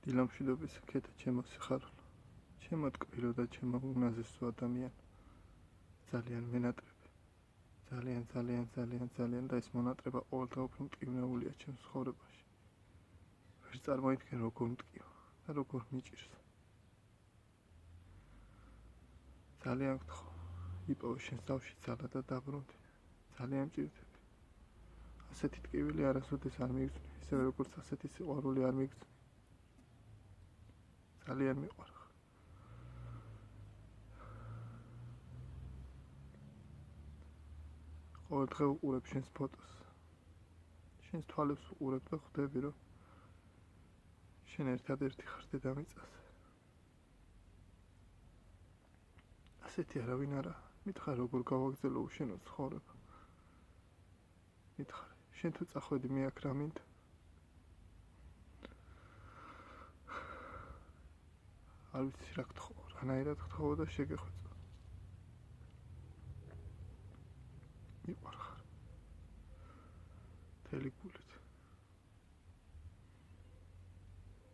დილამშვიდობის ქეთა ჩემო სიხარულო, ჩემო ტკბილო და ჩემო უნაზისო ადამიან, ძალიან მენატრები, ძალიან და ეს მონატრება ყოველდღიურად მტკივნეულია ჩემს ცხოვრებაში. ვერ წარმოიდგენ როგორ მტკივა და როგორ მიჭირს. ძალიან გთხოვ, იპოვე შენს თავში ძალა და დაბრუნდი. ძალიან მჭირდები. ასეთი ტკივილი არასოდეს არ მიგზნი, ისევე როგორც ასეთი სიყვარული არ მიგზნი. ძალიან მიყვარხარ. ყოველდღე უყურებ შენს ფოტოს. შენს თვალებს უყურებ და ხვდები, რომ შენ ერთადერთი ხარ დედამიწაზე. ასეთი არავინ არა. მითხარ როგორ გავაგზავნო უშენო ცხოვრება. მითხარ, შენ თუ წახვედი მე აქ რა მინდა? არ ვიცი რა გთხოვ, რანაირად გთხოვ და შეგეხვეწო. მიყვარხარ. მთელი გულით.